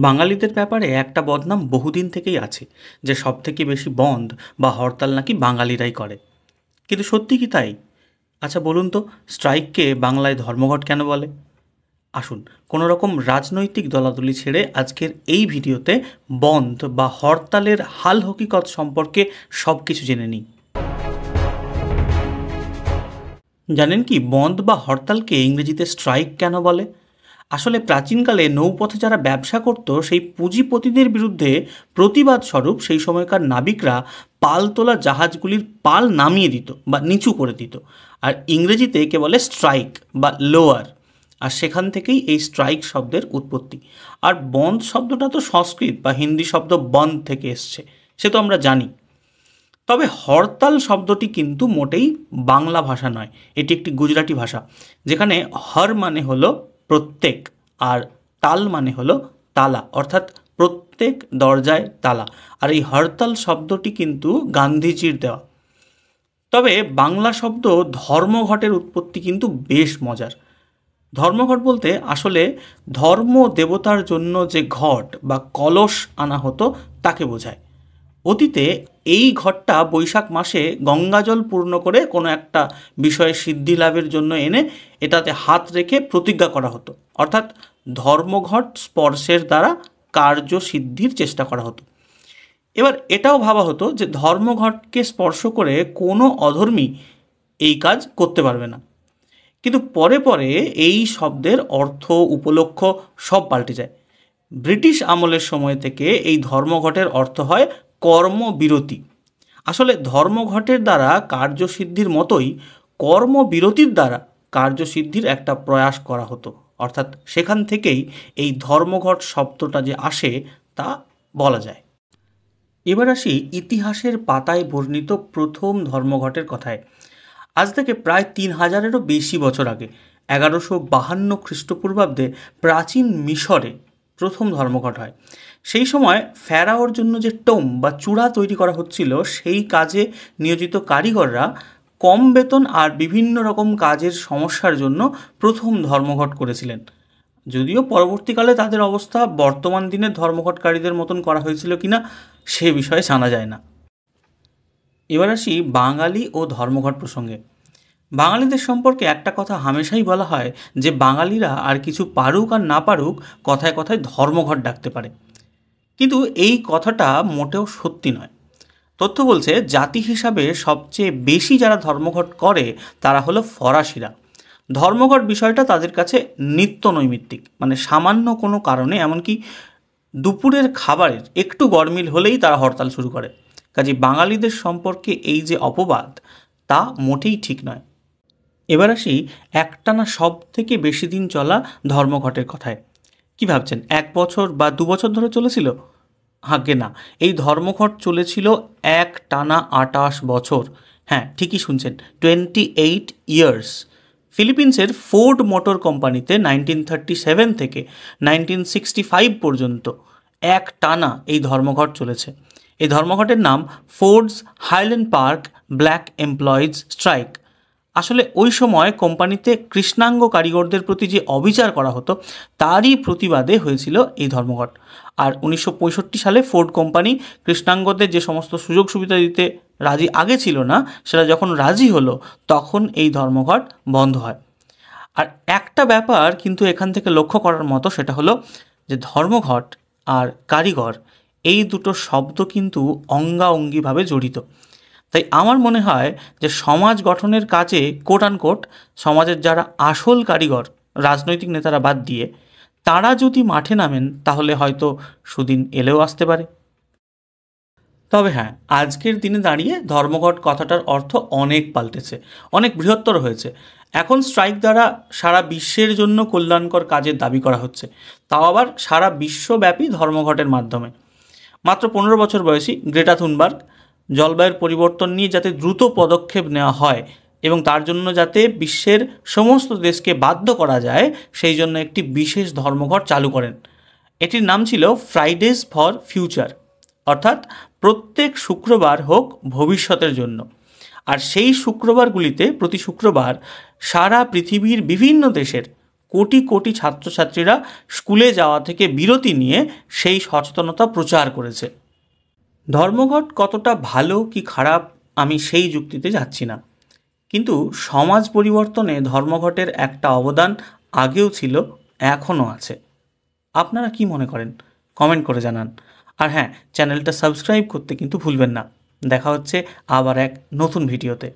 বাঙালিদের ব্যাপারে একটা বদনাম বহুদিন থেকেই আছে যে সবথেকে বেশি বন্ধ বা হরতাল নাকি বাঙালিরাই করে। কিন্তু সত্যি কি তাই? আচ্ছা বলুন তো, স্ট্রাইককে বাংলায় ধর্মঘট কেন বলে? আসুন, কোনো রকম রাজনৈতিক দলাদলি ছেড়ে আজকের এই ভিডিওতে বন্ধ বা হরতালের হাল হকিকত সম্পর্কে সব কিছু জেনে নিই। জানেন কি, বন্ধ বা হরতালকে ইংরেজিতে স্ট্রাইক কেন বলে? আসলে প্রাচীনকালে নৌপথে যারা ব্যবসা করত সেই পুঁজিপতিদের বিরুদ্ধে প্রতিবাদ স্বরূপ সেই সময়কার নাবিকরা পাল তোলা জাহাজগুলির পাল নামিয়ে দিত বা নিচু করে দিত। আর ইংরেজিতে একে বলে স্ট্রাইক বা লোয়ার। আর সেখান থেকেই এই স্ট্রাইক শব্দের উৎপত্তি। আর বন্ধ শব্দটা তো সংস্কৃত বা হিন্দি শব্দ বন্ধ থেকে এসছে, সে তো আমরা জানি। তবে হরতাল শব্দটি কিন্তু মোটেই বাংলা ভাষা নয়, এটি একটি গুজরাটি ভাষা, যেখানে হর মানে হলো প্রত্যেক আর তাল মানে হলো তালা, অর্থাৎ প্রত্যেক দরজায় তালা। আর এই হরতাল শব্দটি কিন্তু গান্ধীজির দেওয়া। তবে বাংলা শব্দ ধর্মঘটের উৎপত্তি কিন্তু বেশ মজার। ধর্মঘট বলতে আসলে ধর্ম দেবতার জন্য যে ঘট বা কলস আনা হতো তাকে বোঝায়। অতীতে এই ঘটটা বৈশাখ মাসে গঙ্গাজল পূর্ণ করে কোনো একটা বিষয়ে সিদ্ধি লাভের জন্য এনে এটাতে হাত রেখে প্রতিজ্ঞা করা হতো, অর্থাৎ ধর্মঘট স্পর্শের দ্বারা কার্য সিদ্ধির চেষ্টা করা হতো। এবার এটাও ভাবা হতো যে ধর্মঘটকে স্পর্শ করে কোনো অধর্মী এই কাজ করতে পারবে না। কিন্তু পরে পরে এই শব্দের অর্থ, উপলক্ষ সব পাল্টে যায়। ব্রিটিশ আমলের সময় থেকে এই ধর্মঘটের অর্থ হয় কর্মবিরতি। আসলে ধর্মঘটের দ্বারা কার্যসিদ্ধির মতোই কর্মবিরতির দ্বারা কার্যসিদ্ধির একটা প্রয়াস করা হতো, অর্থাৎ সেখান থেকেই এই ধর্মঘট শব্দটা যে আসে তা বলা যায়। এবার আসি ইতিহাসের পাতায় বর্ণিত প্রথম ধর্মঘটের কথায়। আজ থেকে প্রায় 3000-এরও বেশি বছর আগে 1152 খ্রিস্টপূর্বাব্দে প্রাচীন মিশরে প্রথম ধর্মঘট হয়। সেই সময় ফেরাওর জন্য যে টোম বা চূড়া তৈরি করা হচ্ছিল সেই কাজে নিয়োজিত কারিগররা কম বেতন আর বিভিন্ন রকম কাজের সমস্যার জন্য প্রথম ধর্মঘট করেছিলেন। যদিও পরবর্তীকালে তাদের অবস্থা বর্তমান দিনের ধর্মঘটকারীদের মতন করা হয়েছিল কিনা সে বিষয়ে জানা যায় না। এবার আসি বাঙালি ও ধর্মঘট প্রসঙ্গে। বাঙালিদের সম্পর্কে একটা কথা হামেশাই বলা হয় যে বাঙালিরা আর কিছু পারুক আর না পারুক কথায় কথায় ধর্মঘট ডাকতে পারে। কিন্তু এই কথাটা মোটেও সত্যি নয়। তথ্য বলছে জাতি হিসাবে সবচেয়ে বেশি যারা ধর্মঘট করে তারা হলো ফরাসিরা। ধর্মঘট বিষয়টা তাদের কাছে নিত্য নৈমিত্তিক, মানে সামান্য কোনো কারণে, এমনকি দুপুরের খাবারের একটু গরমিল হলেই তারা হরতাল শুরু করে। কাজে বাঙালিদের সম্পর্কে এই যে অপবাদ তা মোটেই ঠিক নয়। এবার আসি একটানা সব থেকে বেশি দিন চলা ধর্মঘটের কথায়। কি ভাবছেন, 1 বছর বা 2 বছর ধরে চলেছিল? আজ্ঞে না, এই ধর্মঘট চলেছিল একটানা 28 বছর। হ্যাঁ, ঠিকই শুনছেন, 28 ইয়ার্স। ফিলিপিন্সের ফোর্ড মোটর কোম্পানিতে 1937 থেকে 1965 পর্যন্ত একটানা এই ধর্মঘট চলেছে। এই ধর্মঘটের নাম Ford's Highland Park black employees strike. আসলে ওই সময় কোম্পানিতে কৃষ্ণাঙ্গ কারিগরদের প্রতি যে অবিচার করা হতো তারই প্রতিবাদে হয়েছিল এই ধর্মঘট। আর 1965 সালে ফোর্ড কোম্পানি কৃষ্ণাঙ্গদের যে সমস্ত সুযোগ সুবিধা দিতে রাজি আগে ছিল না, সেটা যখন রাজি হলো তখন এই ধর্মঘট বন্ধ হয়। আর একটা ব্যাপার কিন্তু এখান থেকে লক্ষ্য করার মতো, সেটা হলো যে ধর্মঘট আর কারিগর এই দুটো শব্দ কিন্তু অঙ্গাঅঙ্গিভাবে জড়িত। তাই আমার মনে হয় যে সমাজ গঠনের কাজে কোট আনকোট সমাজের যারা আসল কারিগর, রাজনৈতিক নেতারা বাদ দিয়ে, তারা যদি মাঠে নামেন তাহলে হয়তো সুদিন এলেও আসতে পারে। তবে হ্যাঁ, আজকের দিনে দাঁড়িয়ে ধর্মঘট কথাটার অর্থ অনেক পাল্টেছে, অনেক বৃহত্তর হয়েছে। এখন স্ট্রাইক দ্বারা সারা বিশ্বের জন্য কল্যাণকর কাজের দাবি করা হচ্ছে, তাও আবার সারা বিশ্বব্যাপী ধর্মঘটের মাধ্যমে। মাত্র 15 বছর বয়সী গ্রেটা থুনবার্গ জলবায়ুর পরিবর্তন নিয়ে যাতে দ্রুত পদক্ষেপ নেওয়া হয় এবং তার জন্য যাতে বিশ্বের সমস্ত দেশকে বাধ্য করা যায়, সেই জন্য একটি বিশেষ ধর্মঘট চালু করেন। এটির নাম ছিল ফ্রাইডেজ ফর ফিউচার, অর্থাৎ প্রত্যেক শুক্রবার হোক ভবিষ্যতের জন্য। আর সেই শুক্রবারগুলিতে প্রতি শুক্রবার সারা পৃথিবীর বিভিন্ন দেশের কোটি কোটি ছাত্রছাত্রীরা স্কুলে যাওয়া থেকে বিরতি নিয়ে সেই সচেতনতা প্রচার করেছে। ধর্মঘট কতটা ভালো কি খারাপ আমি সেই যুক্তিতে যাচ্ছি না, কিন্তু সমাজ পরিবর্তনে ধর্মঘটের একটা অবদান আগেও ছিল, এখনও আছে। আপনারা কি মনে করেন কমেন্ট করে জানান। আর হ্যাঁ, চ্যানেলটা সাবস্ক্রাইব করতে কিন্তু ভুলবেন না। দেখা হচ্ছে আবার এক নতুন ভিডিওতে।